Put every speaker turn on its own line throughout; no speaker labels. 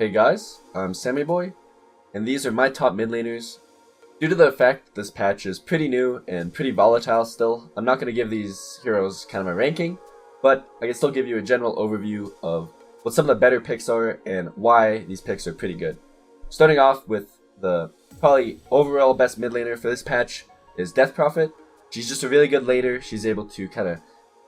Hey guys, I'm Sammyboy, and these are my top mid laners. Due to the fact this patch is pretty new and pretty volatile still, I'm not going to give these heroes kind of a ranking, but I can still give you a general overview of what some of the better picks are and why these picks are pretty good. Starting off with the probably overall best mid laner for this patch is Death Prophet. She's just a really good laner. She's able to kind of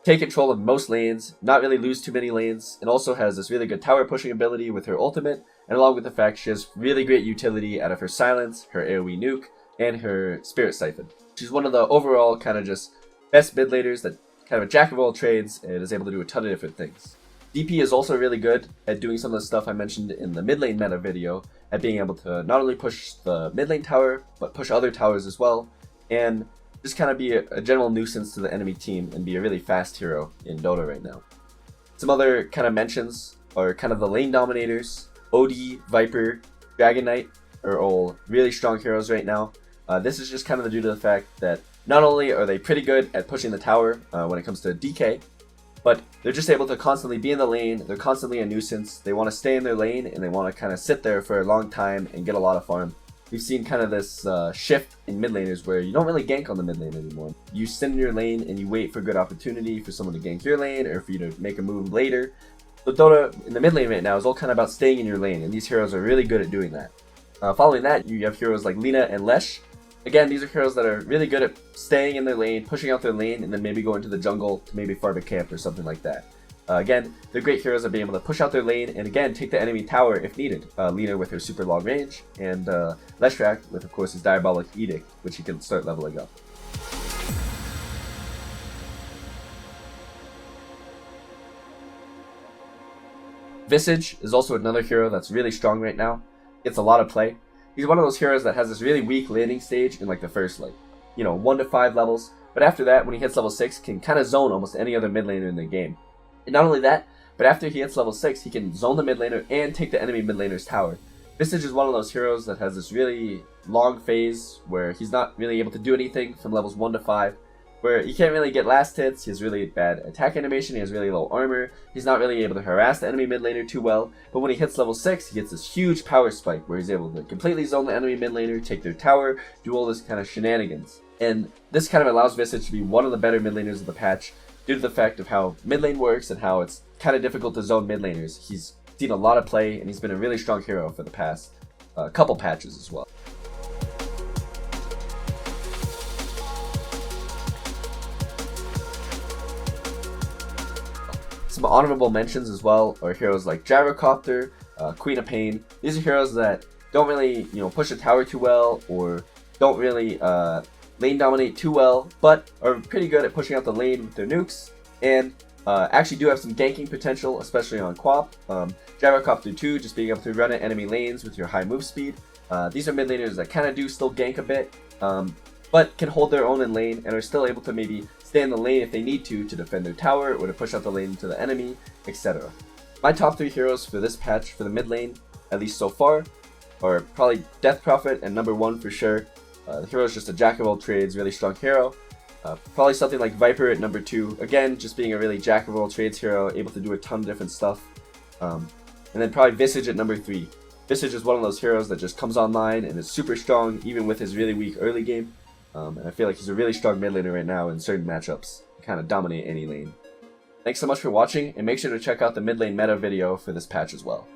take control of most lanes, not really lose too many lanes, and also has this really good tower pushing ability with her ultimate, and along with the fact she has really great utility out of her silence, her AoE nuke, and her spirit siphon. She's one of the overall kind of just best mid laners that kind of a jack of all trades and is able to do a ton of different things. DP is also really good at doing some of the stuff I mentioned in the mid lane meta video, at being able to not only push the mid lane tower, but push other towers as well, and just kind of be a general nuisance to the enemy team and be a really fast hero in Dota right now. Some other kind of mentions are kind of the lane dominators. OD, Viper, Dragon Knight are all really strong heroes right now. This is just kind of due to the fact that not only are they pretty good at pushing the tower when it comes to DK, but they're just able to constantly be in the lane. They're constantly a nuisance. They want to stay in their lane and they want to kind of sit there for a long time and get a lot of farm. We've seen kind of this shift in mid laners where you don't really gank on the mid lane anymore. You sit in your lane and you wait for a good opportunity for someone to gank your lane or for you to make a move later. So Dota in the mid lane right now is all kind of about staying in your lane, and these heroes are really good at doing that. Following that, you have heroes like Lina and Lesh. Again, these are heroes that are really good at staying in their lane, pushing out their lane, and then maybe going to the jungle to maybe farm a camp or something like that. Again, they're great heroes at being able to push out their lane and again take the enemy tower if needed. Lina with her super long range, and Leshrac with, of course, his Diabolic Edict, which he can start leveling up. Visage is also another hero that's really strong right now. Gets a lot of play. He's one of those heroes that has this really weak landing stage in like the first 1 to 5 levels, but after that, when he hits level 6, can kind of zone almost any other mid laner in the game. And not only that, but after he hits level 6, he can zone the mid laner and take the enemy mid laner's tower. Visage is one of those heroes that has this really long phase where he's not really able to do anything from levels 1 to 5, where he can't really get last hits. He has really bad attack animation, he has really low armor, he's not really able to harass the enemy mid laner too well, but when he hits level 6, he gets this huge power spike where he's able to completely zone the enemy mid laner, take their tower, do all this kind of shenanigans. And this kind of allows Visage to be one of the better mid laners of the patch, due to the fact of how mid lane works and how it's kind of difficult to zone mid laners. He's seen a lot of play and he's been a really strong hero for the past couple patches as well. Some honorable mentions as well are heroes like Gyrocopter, Queen of Pain. These are heroes that don't really push a tower too well or don't really lane dominate too well, but are pretty good at pushing out the lane with their nukes, and actually do have some ganking potential, especially on Quap. Gyrocopter 2, just being able to run at enemy lanes with your high move speed. These are mid laners that kind of do still gank a bit, but can hold their own in lane and are still able to maybe stay in the lane if they need to defend their tower or to push out the lane to the enemy, etc. My top 3 heroes for this patch for the mid lane, at least so far, are probably Death Prophet and number 1 for sure. The hero is just a jack of all trades, really strong hero. Probably something like Viper at number 2. Again, just being a really jack of all trades hero, able to do a ton of different stuff. And then probably Visage at number 3. Visage is one of those heroes that just comes online and is super strong, even with his really weak early game. And I feel like he's a really strong mid laner right now in certain matchups. He kind of dominate any lane. Thanks so much for watching, and make sure to check out the mid lane meta video for this patch as well.